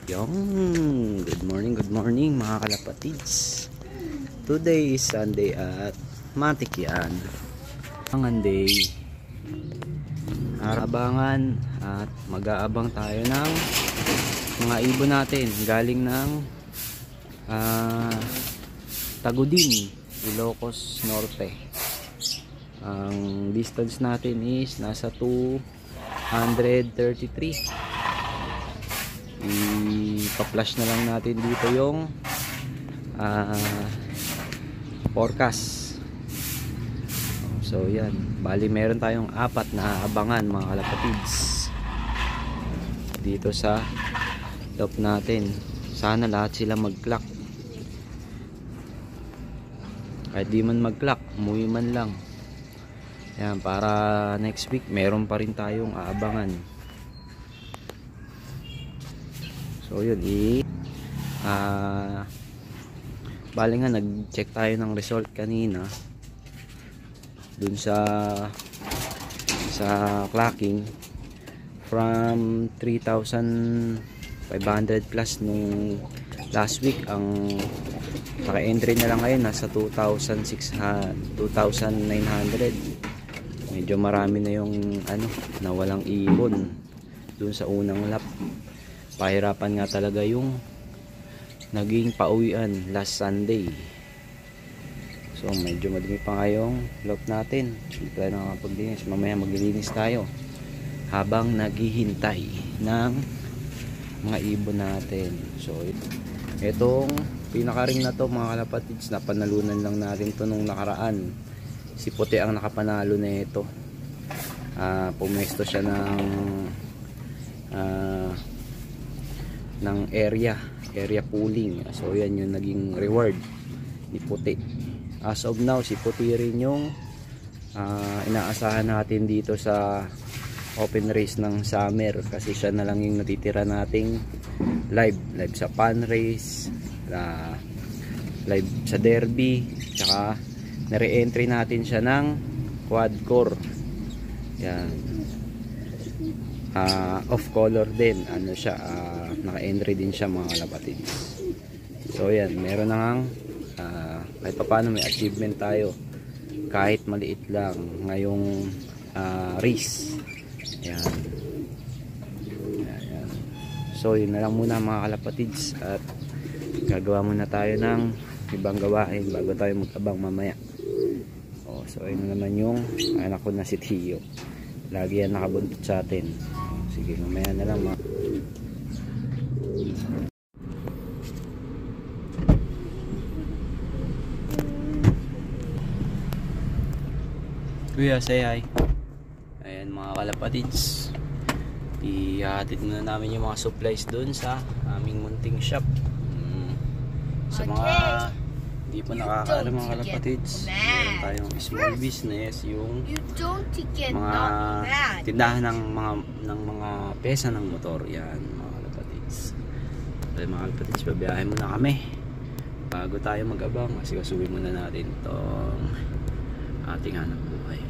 Good morning mga kalapatids. Today is Sunday at matik yan. Abangan day. Arabangan at mag-aabang tayo ng mga ibon natin galing ng Tagudin, Ilocos Norte. Ang distance natin is nasa 233. Ipa-flash na lang natin dito yung forecast. So yan, bali meron tayong 4 na abangan mga kalapatids dito sa top natin. Sana lahat sila mag-clock. Kahit di man mag-clock, umuwi man lang. Yan, para next week meron pa rin tayong aabangan. So yun, bali nga nag-check tayo ng result kanina dun sa clocking from 3,500 plus nung last week. Ang naka-entry na lang ngayon nasa 2,900. Medyo marami na yung nawalang ibon dun sa unang lap. Pahirapan nga talaga yung naging pauwian last Sunday. So medyo madumi pa ngayong loob natin. Hindi tayo nakakapaglinis. Mamaya maglilinis tayo habang naghihintay ng mga ibon natin. So itong pinakaring na to mga kalapatids, na panalunan lang natin to nung nakaraan. Si Puti ang nakapanalo na ito. Pumesto siya ng area pooling. So yan yung naging reward ni Puti. As of now, si Puti rin yung inaasahan natin dito sa open race ng summer, kasi siya na lang yung natitira nating live sa pan race, live sa derby, tsaka na-re-entry natin siya ng quadcore. Yan, off color din, naka-entry din siya mga kalapatids. So yan, meron na ngang kahit paano may achievement tayo, kahit maliit lang ngayong race. Yan. So yun na lang muna mga kalapatids, at gagawa muna tayo ng ibang gawain bago tayo mag-abang mamaya. So ayun naman yung anak ko na si Tio, lagi yan nakabuntot sa atin. Sige, mamaya na lang mga Kuya, say hi. Ayan mga kalapatids, ihatid muna namin yung mga supplies doon sa aming munting shop. Sa mga hindi pa nakakaalam mga kalapatids, meron tayong small business, yung mga tindahan ng mga pesa ng motor. Yan mga kalapatids. Mga kalapatids, babiyahin muna kami bago tayo mag-abang, kasi kasuhin muna natin itong ating hanap buhay.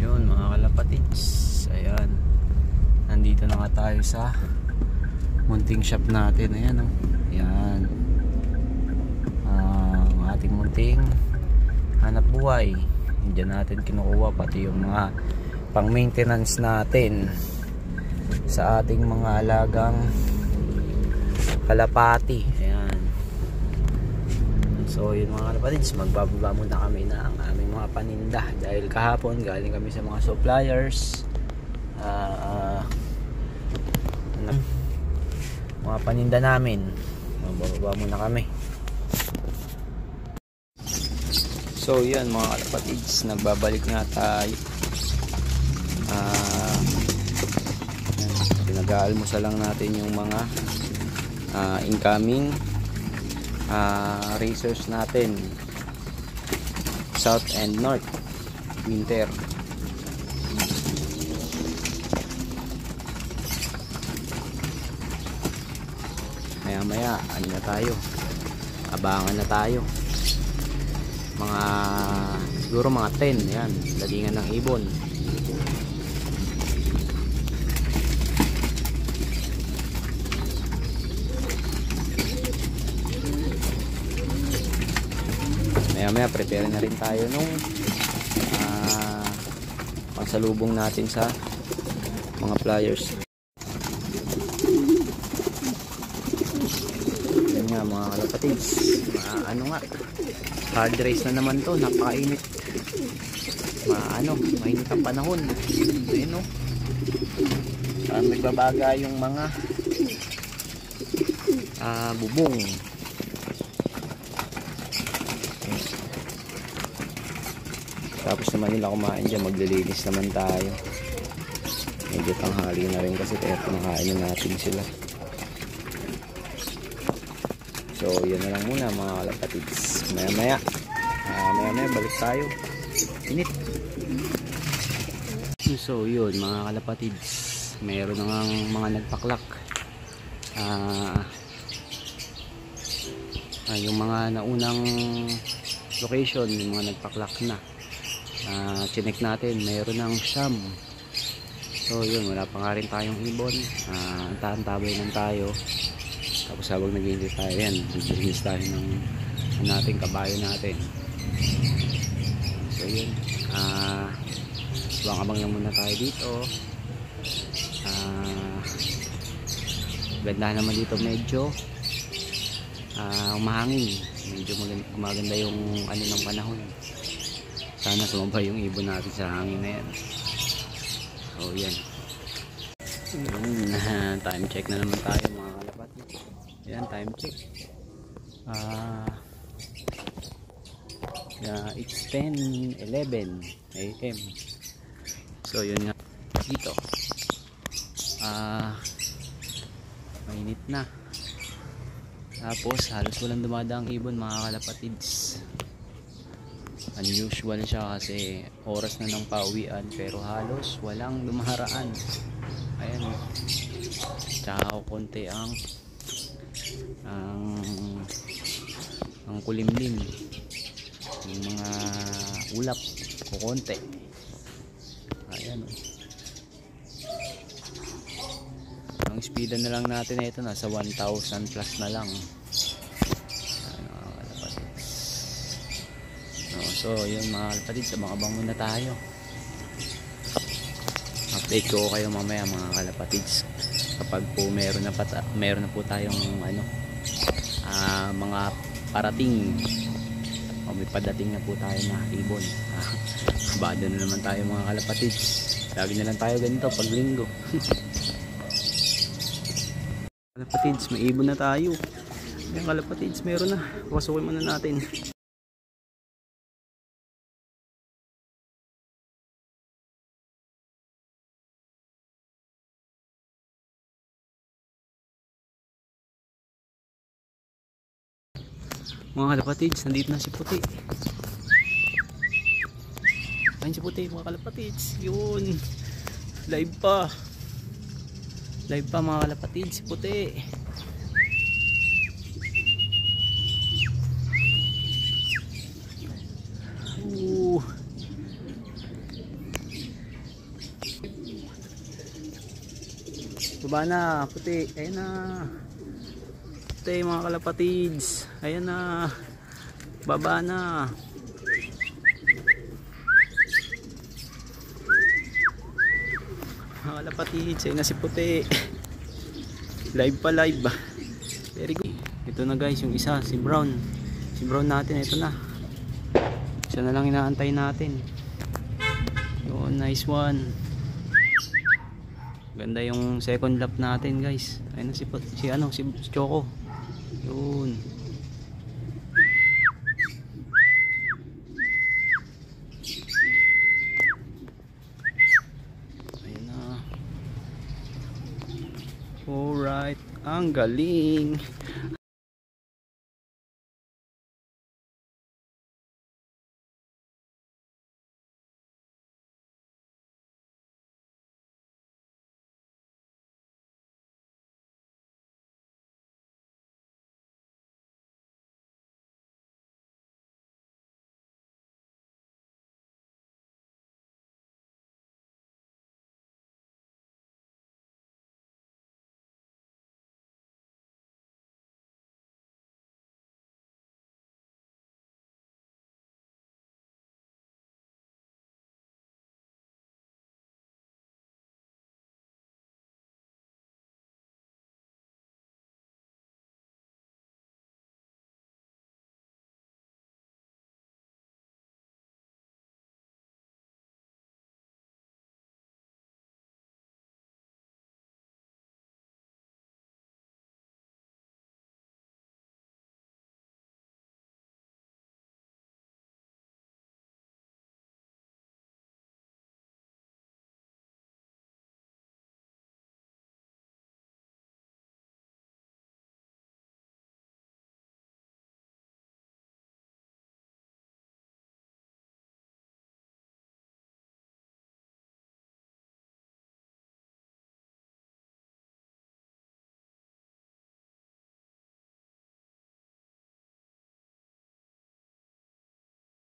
Yun mga kalapatids, ayan, nandito na nga tayo sa munting shop natin. Ayan o, ayan, ating munting hanap buhay. Diyan natin kinukuha pati yung mga pang maintenance natin sa ating mga alagang kalapati. Ayan. So yun mga kalapatids, magbababa muna kami ng aming mga paninda, dahil kahapon galing kami sa mga suppliers, mga paninda namin. Magbababa muna kami. So yan mga kalapatids, nagbabalik nga tayo. Pinag-aalmusal lang natin yung mga incoming racers natin, South and North winter. Maya na tayo, abangan na tayo. Siguro mga 10 yan, dalingan ng ibon. Maya maya prepare na rin tayo nung pangsalubong natin sa mga flyers. Yan nga mga kalapatids, ano nga, hard race na naman to, napakainit. Mainit ang panahon. Ayun o, nagbabaga yung mga bubong. Tapos naman nila kumain dyan, maglilinis naman tayo. Medyo tanghali na rin kasi kaya pinakain na natin sila. So yun na lang muna mga kalapatids. Maya maya balik tayo. Init. So yun mga kalapatids, mayroon na ngang mga nagpaklak. Yung mga naunang location, yung mga nagpaklak na. Chinek natin, mayroon ng siyam. So yun, wala pa nga rin tayong ibon. Antabay lang tayo. Tapos habang nag-iintay tayo yan, naglinis tayo ng nating kabayo natin. So yun, abang lang muna tayo dito. Ganda naman dito, medyo umahangin, medyo maganda yung ano ng panahon. Sana sumabay yung ibon natin sa hangin na yan. So yan, time check na naman tayo mga kalapatids. Yan, time check. It's 10:11 AM. So yun nga dito, mainit na. Tapos halos walang dumadaang ibon mga kalapatids. Unusual siya kasi oras na ng pauwian pero halos walang dumaharaan. Ayan, tsaka konti ang kulimlim, yung mga ulap kukonti. Ayan, ang speedan na lang natin ito, nasa 1,000 plus na lang. So yun mga kalapatids, abang-abang muna tayo. Update ko kayo mamaya mga kalapatids kapag po meron na po tayong mga parating o may padating na po tayo na ibon. Kabado na naman tayo mga kalapatids, lagi na lang tayo ganito pag linggo. Kalapatids, may ibon na tayo. Yung kalapatids, meron na. Pasukin muna natin. Mga kalapatids, nandito na si Puti. Ayun si Puti mga kalapatids. Yun, live pa mga kalapatids si Puti. Baba na Puti, ayun na Puti mga kalapatids, ayun na, baba na. Mga kalapatids, ayun na si Puti. Live pa, live. Very good. Ito na guys, yung isa, si Brown natin, ito na. Isa na lang inaantay natin. Yun, nice one. Ganda yung second lap natin guys. Ayun na si Choco. Yun. Ayun na. Alright, ang galing.